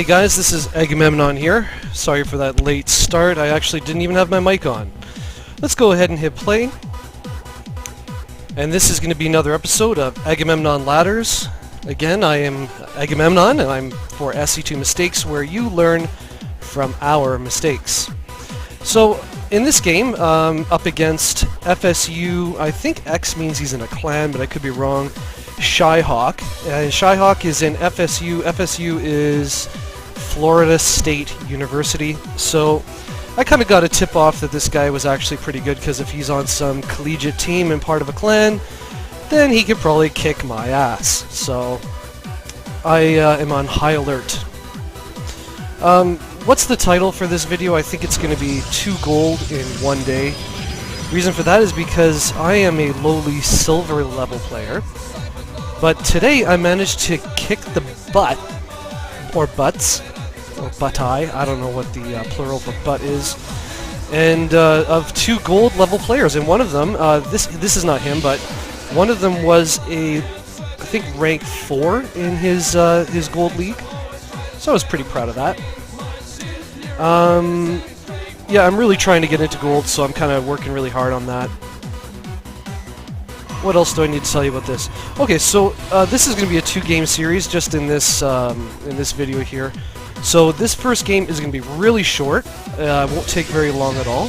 Hey guys, this is Agamemnon here. Sorry for that late start. I actually didn't even have my mic on. Let's go ahead and hit play. And this is going to be another episode of Agamemnon Ladders. Again, I am Agamemnon, and I'm for SC2 Mistakes, where you learn from our mistakes. So, in this game, up against FSU, I think X means he's in a clan, but I could be wrong, Shyhawk. Shyhawk is in FSU. FSU is Florida State University. So I kind of got a tip off that this guy was actually pretty good, because if he's on some collegiate team and part of a clan, then he could probably kick my ass. So I am on high alert. What's the title for this video? I think it's going to be 2 gold in 1 day. Reason for that is because I am a lowly silver level player. But today I managed to kick the butt, or butts, or butt-eye, I don't know what the plural for butt is, and of 2 gold level players. And one of them, this is not him, but one of them was I think rank 4 in his gold league. So I was pretty proud of that. Yeah, I'm really trying to get into gold, so I'm kind of working really hard on that. What else do I need to tell you about this? Okay, so this is going to be a 2-game series just in this video here. So this first game is going to be really short. Won't take very long at all.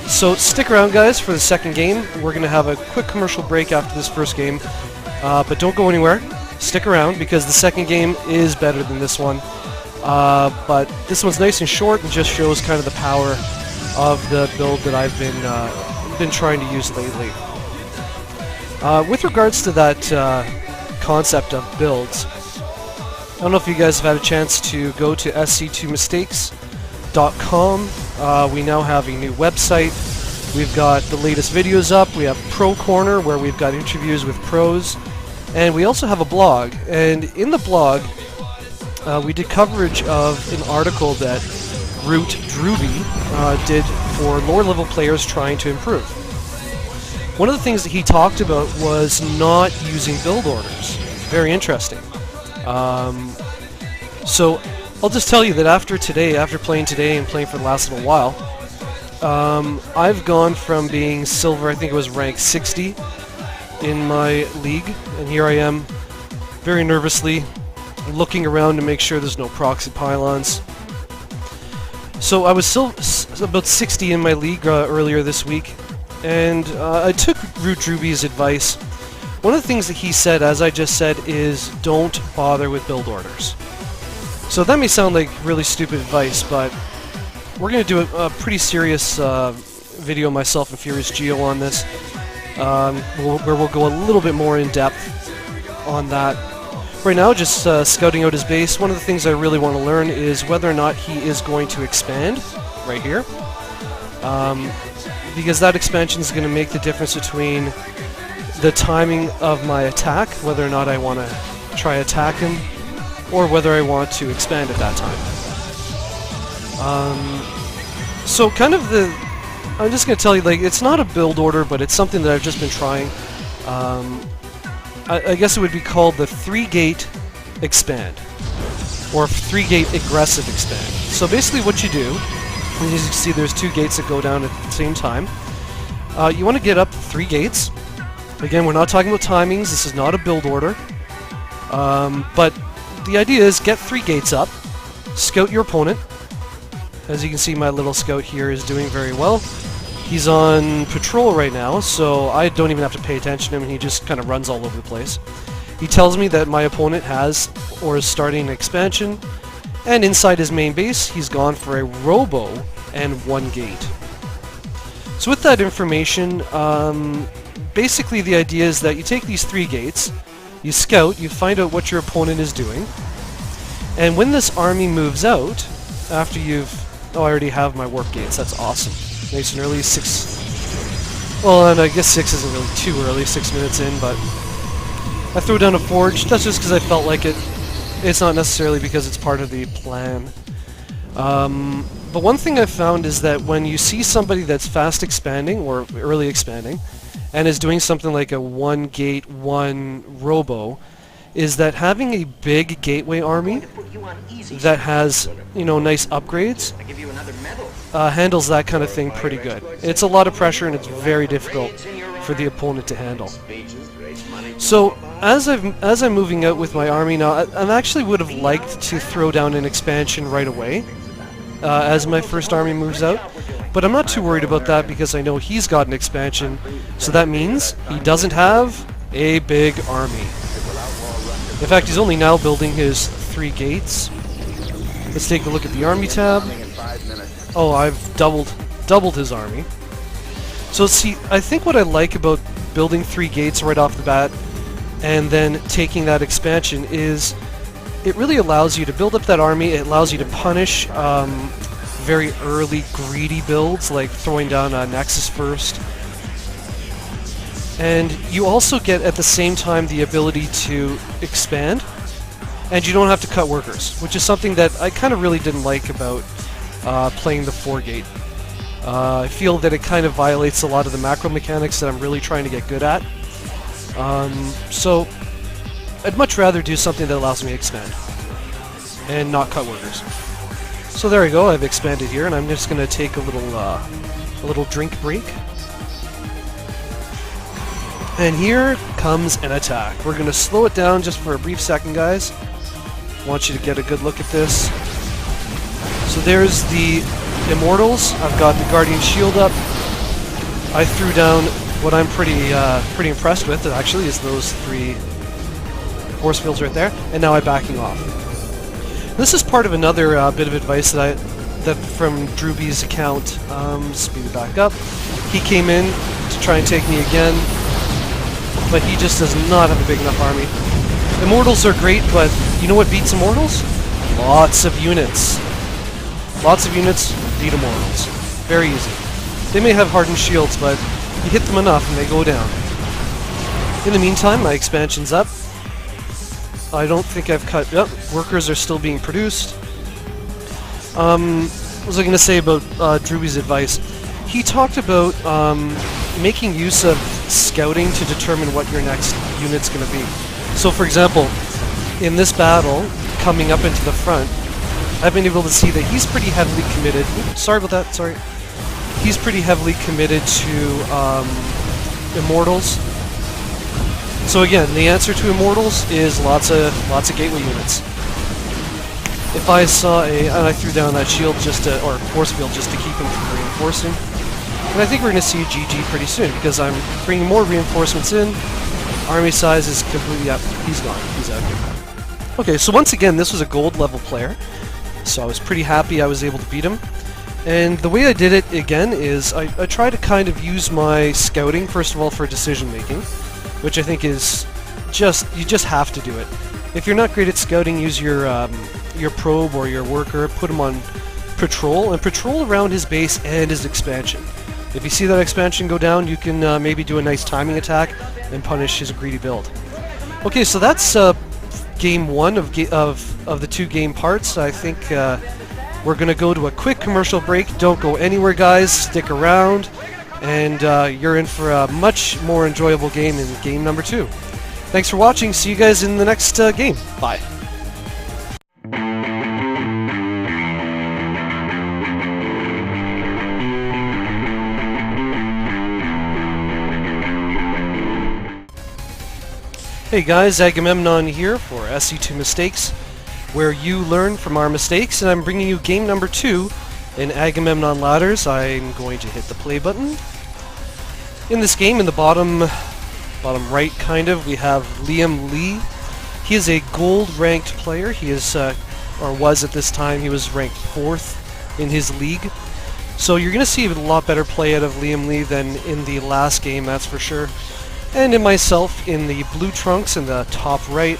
So stick around, guys, for the second game. We're going to have a quick commercial break after this first game. But don't go anywhere. Stick around, because the second game is better than this one. But this one's nice and short and just shows kind of the power of the build that I've been trying to use lately. With regards to that concept of builds, I don't know if you guys have had a chance to go to sc2mistakes.com. We now have a new website. We've got the latest videos up. We have Pro Corner, where we've got interviews with pros. And we also have a blog. And in the blog, we did coverage of an article that Root Drewby did for lower level players trying to improve. One of the things that he talked about was not using build orders. Very interesting. So I'll just tell you that after playing today and playing for the last little while, I've gone from being silver, I think it was rank 60 in my league, and here I am very nervously looking around to make sure there's no proxy pylons. So I was about 60 in my league earlier this week, and I took Root Drewby's advice. One of the things that he said, as I just said, is don't bother with build orders. So that may sound like really stupid advice, but we're going to do a pretty serious video, myself and Furious Geo, on this, where we'll go a little bit more in depth on that. Right now, just scouting out his base. One of the things I really want to learn is whether or not he is going to expand, right here. Because that expansion is going to make the difference between the timing of my attack, whether or not I want to try attack him, or whether I want to expand at that time. So kind of I'm just going to tell you, like, it's not a build order, but it's something that I've just been trying. I guess it would be called the 3-gate expand, or 3-gate aggressive expand. So basically what you do, as you can see, there's 2 gates that go down at the same time. You want to get up 3 gates. Again, we're not talking about timings, this is not a build order. But the idea is get 3 gates up, scout your opponent. As you can see, my little scout here is doing very well. He's on patrol right now, so I don't even have to pay attention to him, and he just kind of runs all over the place. He tells me that my opponent has, or is starting an expansion, and inside his main base, he's gone for a robo and 1 gate. So with that information, basically the idea is that you take these 3 gates, you scout, you find out what your opponent is doing, and when this army moves out, after you've... Oh, I already have my warp gates, that's awesome. Nice and early, 6... Well, and I guess 6 isn't really too early, 6 minutes in, but... I threw down a forge, that's just because I felt like it. It's not necessarily because it's part of the plan. But one thing I've found is that when you see somebody that's fast expanding, or early expanding, and is doing something like a 1 gate, 1 robo, is that having a big gateway army that has, you know, nice upgrades handles that kind of thing pretty good. It's a lot of pressure and it's very difficult for the opponent to handle. So as I'm moving out with my army now, I actually would have liked to throw down an expansion right away as my first army moves out, but I'm not too worried about that because I know he's got an expansion, so that means he doesn't have a big army. In fact, he's only now building his 3 gates. Let's take a look at the army tab. Oh, I've doubled his army. So see, I think what I like about building 3 gates right off the bat and then taking that expansion is it really allows you to build up that army. It allows you to punish very early greedy builds like throwing down a Nexus first. And you also get at the same time the ability to expand, and you don't have to cut workers, which is something that I kind of really didn't like about playing the 4-gate. I feel that it kind of violates a lot of the macro mechanics that I'm really trying to get good at. So I'd much rather do something that allows me to expand and not cut workers. So there we go, I've expanded here, and I'm just going to take a little drink break. And here comes an attack. We're going to slow it down just for a brief second, guys. I want you to get a good look at this. So there's the Immortals. I've got the Guardian Shield up. I threw down what I'm pretty impressed with, actually, is those 3 force fields right there. And now I'm backing off. This is part of another bit of advice that from Drewby's account. Speed it back up. He came in to try and take me again, but he just does not have a big enough army. Immortals are great, but you know what beats Immortals? Lots of units. Lots of units beat Immortals. Very easy. They may have hardened shields, but you hit them enough and they go down. In the meantime, my expansion's up. I don't think I've cut... Yep, workers are still being produced. What was I going to say about Drewby's advice? He talked about making use of scouting to determine what your next unit's going to be. So for example, in this battle, coming up into the front, I've been able to see that he's pretty heavily committed. Oops, sorry about that, sorry. He's pretty heavily committed to Immortals. So again, the answer to Immortals is lots of gateway units. If I saw and I threw down that shield or force field just to keep him from reinforcing. And I think we're going to see a GG pretty soon because I'm bringing more reinforcements in. Army size is completely up. He's gone. He's out here. Okay, so once again, this was a gold level player. So I was pretty happy I was able to beat him. And the way I did it, again, is I try to kind of use my scouting, first of all, for decision making, which I think is you just have to do it. If you're not great at scouting, use your probe or your worker, put him on patrol, and patrol around his base and his expansion. If you see that expansion go down, you can maybe do a nice timing attack and punish his greedy build. Okay, so that's game 1 of the 2 game parts. I think we're going to go to a quick commercial break. Don't go anywhere, guys. Stick around, and you're in for a much more enjoyable game in game number 2. Thanks for watching. See you guys in the next game. Bye. Hey guys, Agamemnon here for SC2 Mistakes, where you learn from our mistakes, and I'm bringing you game number 2 in Agamemnon Ladders. I'm going to hit the play button. In this game, in the bottom right, kind of, we have Liam Lee. He is a gold-ranked player. He is, or was at this time, he was ranked 4th in his league. So you're going to see a lot better play out of Liam Lee than in the last game, that's for sure. And in myself in the blue trunks in the top right.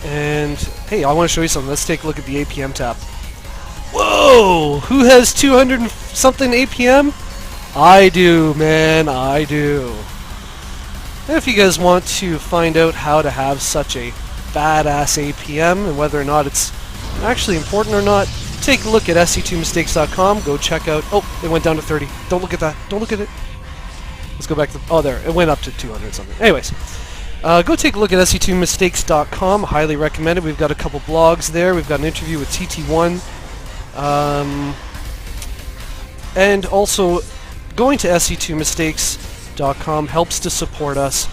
And hey, I want to show you something. Let's take a look at the APM tab. Whoa! Who has 200 and something APM? I do, man, I do. And if you guys want to find out how to have such a badass APM and whether or not it's actually important or not, take a look at sc2mistakes.com. Go check out... Oh, it went down to 30. Don't look at that. Don't look at it. Let's go back to... Oh, there. It went up to 200 something. Anyways, Go take a look at se2mistakes.com. Highly recommend it. We've got a couple blogs there. We've got an interview with TT1. And also, going to se2mistakes.com helps to support us.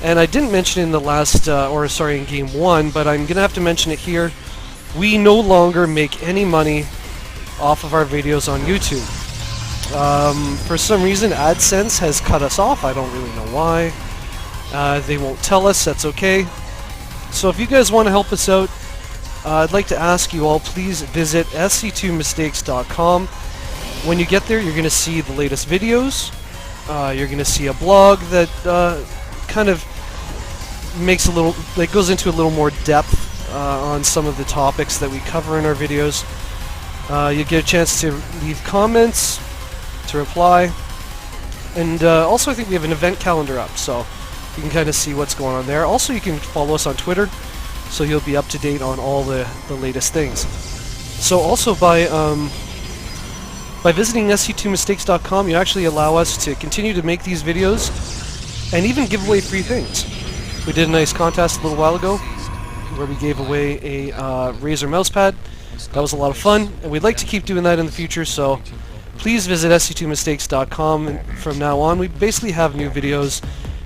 And I didn't mention in the last, in Game 1, but I'm going to have to mention it here. We no longer make any money off of our videos on YouTube. For some reason, AdSense has cut us off. I don't really know why. They won't tell us. That's okay. So if you guys want to help us out, I'd like to ask you all, please visit se2mistakes.com. When you get there, you're going to see the latest videos. You're going to see a blog that kind of makes goes into a little more depth on some of the topics that we cover in our videos. You get a chance to leave comments, to reply, and also I think we have an event calendar up, so you can kind of see what's going on there. Also, you can follow us on Twitter, so you'll be up to date on all the latest things. So also by visiting se2mistakes.com, you actually allow us to continue to make these videos and even give away free things. We did a nice contest a little while ago where we gave away a Razer mousepad. That was a lot of fun, and we'd like to keep doing that in the future, so please visit se2mistakes.com from now on. We basically have new videos,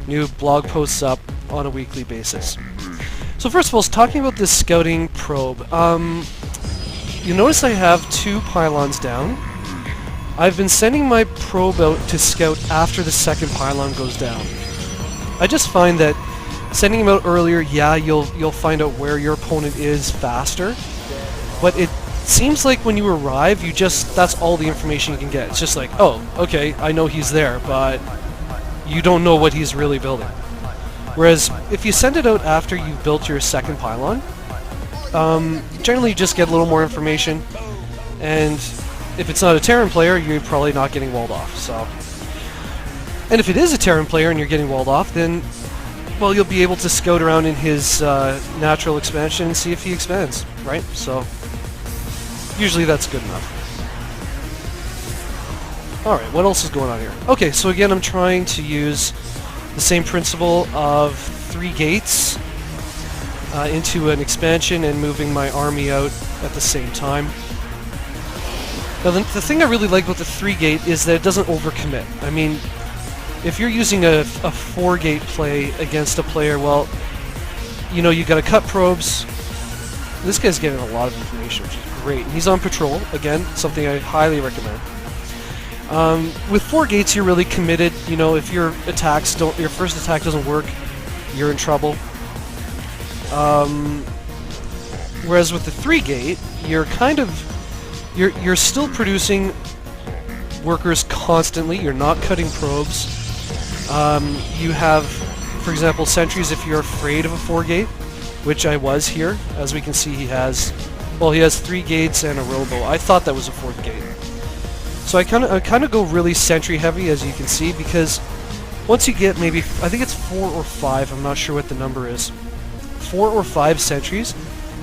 new blog posts up on a weekly basis. So first of all, talking about this scouting probe, you notice I have 2 pylons down. I've been sending my probe out to scout after the second pylon goes down. I just find that sending him out earlier, yeah, you'll find out where your opponent is faster, but it seems like when you arrive, that's all the information you can get. It's just like, oh, okay, I know he's there, but you don't know what he's really building. Whereas if you send it out after you've built your second pylon, generally you just get a little more information, and if it's not a Terran player, you're probably not getting walled off. So, and if it is a Terran player and you're getting walled off, then, well, you'll be able to scout around in his natural expansion and see if he expands, right? So, usually that's good enough. Alright, what else is going on here? Okay, so again, I'm trying to use the same principle of 3 gates into an expansion and moving my army out at the same time. Now, the thing I really like about the 3-gate is that it doesn't overcommit. I mean, if you're using a 4-gate play against a player, well, you know, you gotta cut probes. This guy's getting a lot of information, which is great. And he's on patrol, again, something I highly recommend. With 4 gates, you're really committed. You know, if your first attack doesn't work, you're in trouble. Whereas with the 3-gate, you're still producing workers constantly. You're not cutting probes. You have, for example, sentries if you're afraid of a 4-gate, which I was here. As we can see, he has 3 gates and a robo. I thought that was a 4th gate. So I kind of go really sentry heavy, as you can see, because once you get maybe, I think it's 4 or 5, I'm not sure what the number is, 4 or 5 sentries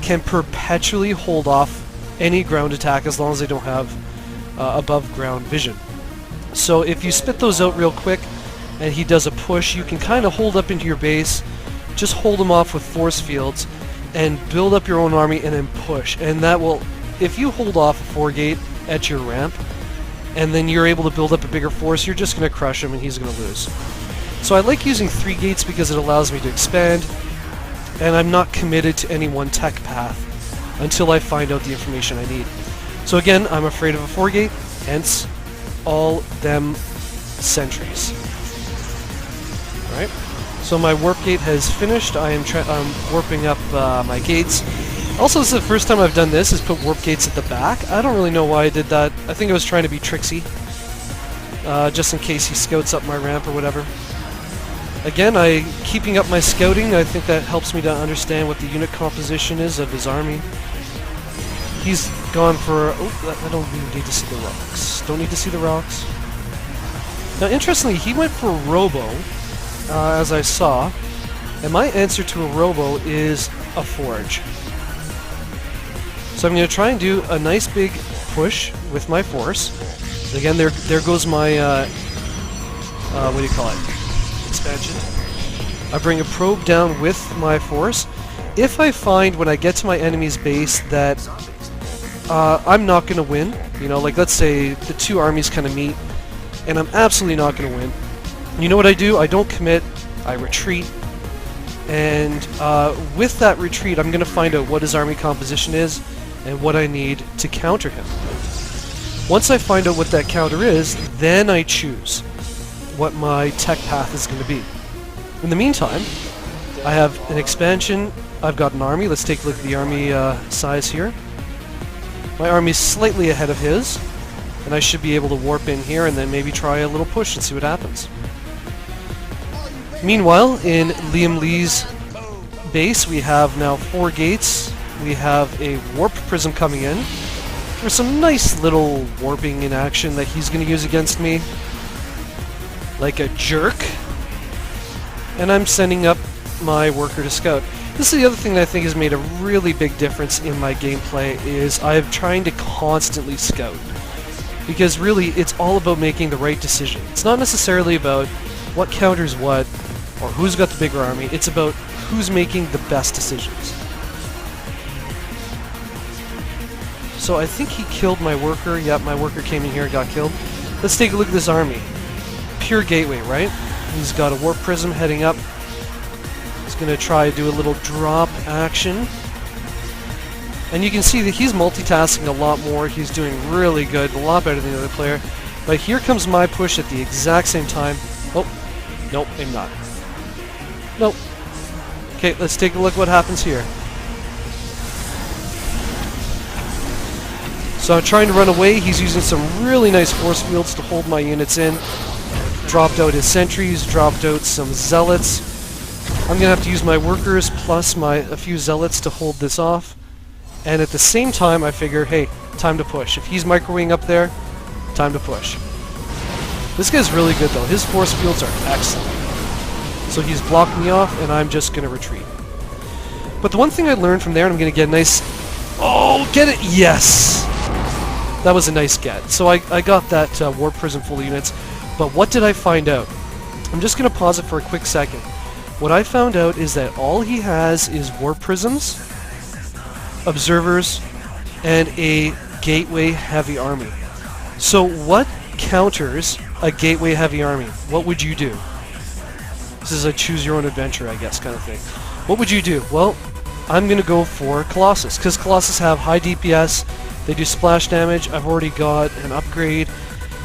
can perpetually hold off any ground attack as long as they don't have above ground vision. So if you spit those out real quick and he does a push, you can kind of hold up into your base, just hold him off with force fields and build up your own army and then push. And that will, if you hold off a 4-gate at your ramp and then you're able to build up a bigger force, you're just going to crush him and he's going to lose. So I like using 3 gates because it allows me to expand, and I'm not committed to any one tech path until I find out the information I need. So again, I'm afraid of a 4-gate, hence all them sentries. Alright, so my warp gate has finished. I'm warping up my gates. Also, this is the first time I've done this, is put warp gates at the back. I don't really know why I did that. I think I was trying to be tricksy, just in case he scouts up my ramp or whatever. Again, keeping up my scouting, I think that helps me to understand what the unit composition is of his army. He's gone for... Oh, I don't even need to see the rocks. Don't need to see the rocks. Now, interestingly, he went for a robo, as I saw, and my answer to a robo is a forge. So I'm going to try and do a nice big push with my force. Again, there goes my... what do you call it? Expansion. I bring a probe down with my force. If I find when I get to my enemy's base that I'm not going to win, you know, like let's say the two armies kind of meet, and I'm absolutely not going to win, you know what I do? I don't commit, I retreat, and with that retreat I'm going to find out what his army composition is and what I need to counter him. Once I find out what that counter is, then I choose what my tech path is going to be. In the meantime, I have an expansion, I've got an army. Let's take a look at the army size here. My army's slightly ahead of his, and I should be able to warp in here and then maybe try a little push and see what happens. Meanwhile, in Liam Lee's base, we have now 4 gates. We have a warp prism coming in. There's some nice little warping in action that he's going to use against me, like a jerk. And I'm sending up my worker to scout. This is the other thing that I think has made a really big difference in my gameplay, is I'm trying to constantly scout. Because really, it's all about making the right decision. It's not necessarily about what counters what, or who's got the bigger army. It's about who's making the best decisions. So I think he killed my worker. Yep, my worker came in here and got killed. Let's take a look at this army. Pure gateway, right? He's got a warp prism heading up. He's going to try to do a little drop action. And you can see that he's multitasking a lot more. He's doing really good, a lot better than the other player. But here comes my push at the exact same time. Oh, nope, I'm not. Nope. Okay, let's take a look what happens here. So I'm trying to run away. He's using some really nice force fields to hold my units in. Dropped out his sentries, dropped out some zealots. I'm going to have to use my workers plus a few zealots to hold this off. And at the same time, I figure, hey, time to push. If he's microwaving up there, time to push. This guy's really good, though. His force fields are excellent. So he's blocked me off, and I'm just going to retreat. But the one thing I learned from there, and I'm going to get a nice... Oh, get it! Yes! That was a nice get. So I got that warp prism full of units. But what did I find out? I'm just going to pause it for a quick second. What I found out is that all he has is warp prisms, observers, and a gateway heavy army. So what counters a gateway heavy army? What would you do? This is a choose your own adventure, I guess, kind of thing. What would you do? Well, I'm going to go for Colossus, because Colossus have high DPS, they do splash damage, I've already got an upgrade.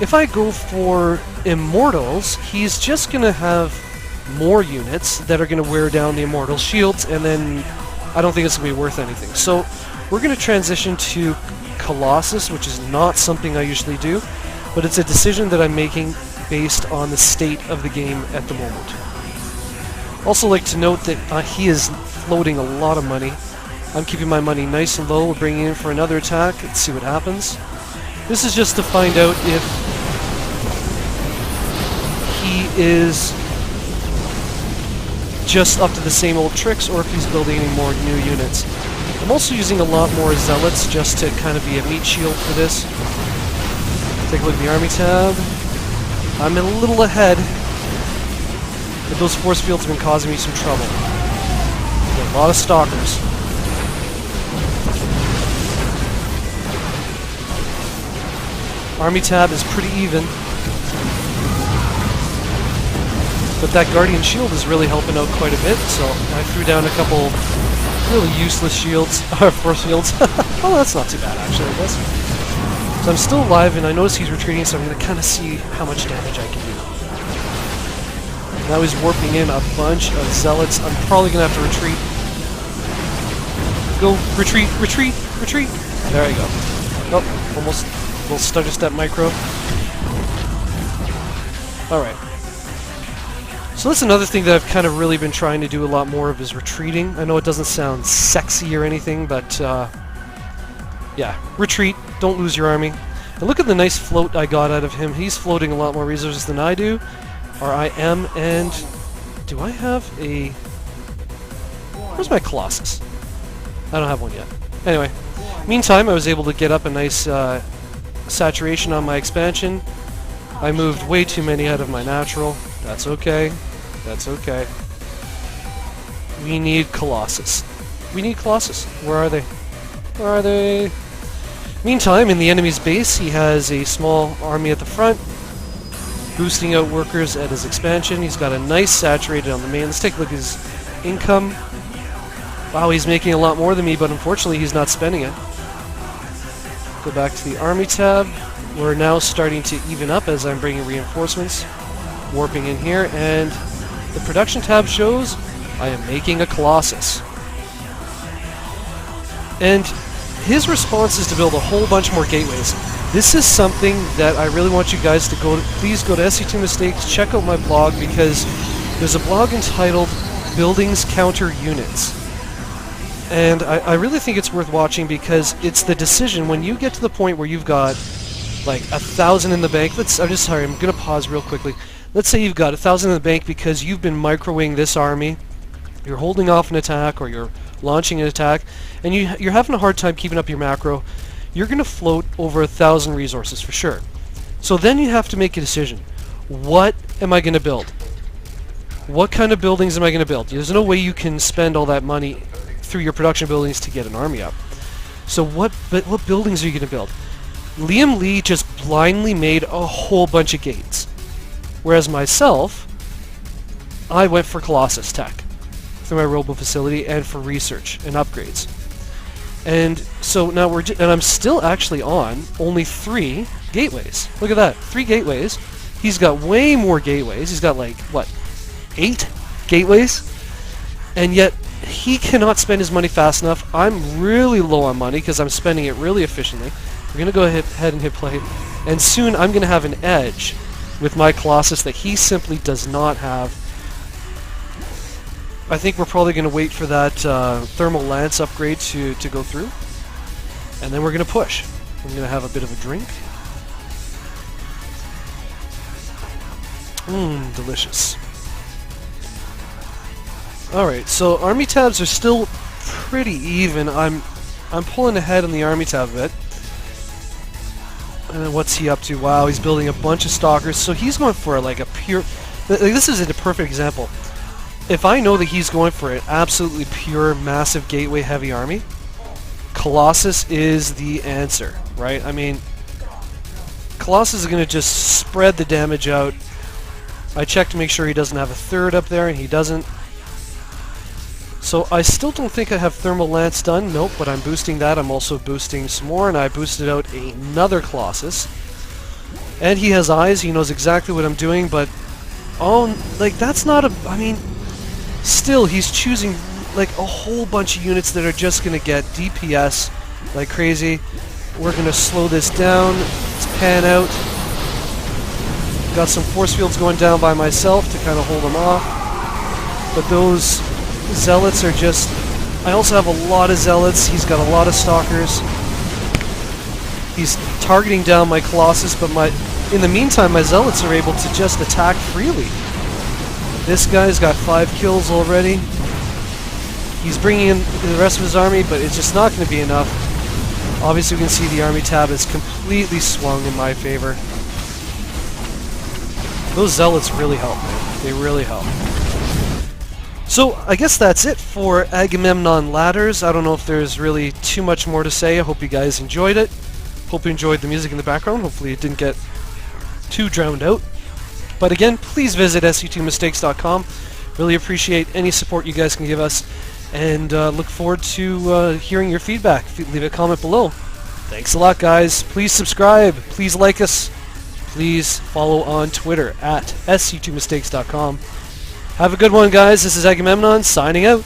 If I go for Immortals, he's just going to have more units that are going to wear down the Immortal shields, and then I don't think it's going to be worth anything. So we're going to transition to Colossus, which is not something I usually do, but it's a decision that I'm making based on the state of the game at the moment. Also like to note that he is floating a lot of money. I'm keeping my money nice and low. We're bringing in for another attack. Let's see what happens. This is just to find out if he is just up to the same old tricks or if he's building any more new units. I'm also using a lot more zealots just to kind of be a meat shield for this. Take a look at the army tab. I'm a little ahead, but those force fields have been causing me some trouble. Got a lot of stalkers. Army tab is pretty even. But that Guardian Shield is really helping out quite a bit, so I threw down a couple really useless shields, or force fields. Oh, that's not too bad actually, I guess. So I'm still alive, and I notice he's retreating, so I'm going to kind of see how much damage I can do. Now he's warping in a bunch of zealots. I'm probably going to have to retreat. Go, retreat, retreat, retreat! There I go. Oh, almost a little stutter step micro. Alright. So that's another thing that I've kind of really been trying to do a lot more of, is retreating. I know it doesn't sound sexy or anything, but yeah, retreat, don't lose your army. And look at the nice float I got out of him. He's floating a lot more resources than I do, or I am, and do I have a... Where's my Colossus? I don't have one yet. Anyway, meantime, I was able to get up a nice saturation on my expansion. I moved way too many out of my natural. That's okay. That's okay. we need Colossus. We need Colossus. Where are they? Where are they? Meantime, in the enemy's base, he has a small army at the front, boosting out workers at his expansion. He's got a nice saturated on the main. Let's take a look at his income. Wow, he's making a lot more than me, but unfortunately he's not spending it. Go back to the army tab. We're now starting to even up as I'm bringing reinforcements. Warping in here, and the production tab shows I am making a Colossus. And his response is to build a whole bunch more gateways. This is something that I really want you guys to please go to SC2 Mistakes, check out my blog, because there's a blog entitled Buildings Counter Units. And I really think it's worth watching because it's the decision when you get to the point where you've got like 1,000 in the bank. I'm gonna pause real quickly. Let's say you've got 1,000 in the bank because you've been microwaving this army, you're holding off an attack or you're launching an attack, and you're having a hard time keeping up your macro. You're gonna float over 1,000 resources for sure. So then you have to make a decision. What am I gonna build? What kind of buildings am I gonna build? There's no way you can spend all that money through your production buildings to get an army up. So what buildings are you going to build? Liam Lee just blindly made a whole bunch of gates. Whereas myself, I went for Colossus tech through my robo facility and for research and upgrades. And so now I'm still actually on only 3 gateways. Look at that, 3 gateways. He's got way more gateways. He's got like, what, 8 gateways? And yet, he cannot spend his money fast enough. I'm really low on money because I'm spending it really efficiently. We're going to go ahead and hit play. And soon I'm going to have an edge with my Colossus that he simply does not have. I think we're probably going to wait for that thermal lance upgrade to go through. And then we're going to push. I'm going to have a bit of a drink. Delicious. Alright, so army tabs are still pretty even. I'm pulling ahead on the army tab a bit. And what's he up to? Wow, he's building a bunch of stalkers. So he's going for like a pure... this is a perfect example. If I know that he's going for an absolutely pure, massive gateway heavy army, Colossus is the answer, right? I mean, Colossus is going to just spread the damage out. I checked to make sure he doesn't have a third up there, and he doesn't. So I still don't think I have Thermal Lance done. Nope, but I'm boosting that. I'm also boosting some more, and I boosted out another Colossus. And he has eyes. He knows exactly what I'm doing, but... oh, like, that's not a... I mean, still, he's choosing, like, a whole bunch of units that are just going to get DPS like crazy. We're going to slow this down. Let's pan out. Got some force fields going down by myself to kind of hold them off. But those... Zealots are just... I also have a lot of Zealots. He's got a lot of Stalkers. He's targeting down my Colossus, but in the meantime, my Zealots are able to just attack freely. This guy's got 5 kills already. He's bringing in the rest of his army, but it's just not going to be enough. Obviously, we can see the army tab is completely swung in my favor. Those Zealots really help, man. They really help. So, I guess that's it for Agamemnon Ladders. I don't know if there's really too much more to say. I hope you guys enjoyed it. Hope you enjoyed the music in the background. Hopefully it didn't get too drowned out. But again, please visit sc2mistakes.com. Really appreciate any support you guys can give us. And look forward to hearing your feedback. Leave a comment below. Thanks a lot, guys. Please subscribe. Please like us. Please follow on Twitter at sc2mistakes.com. Have a good one, guys. This is Agamemnon, signing out.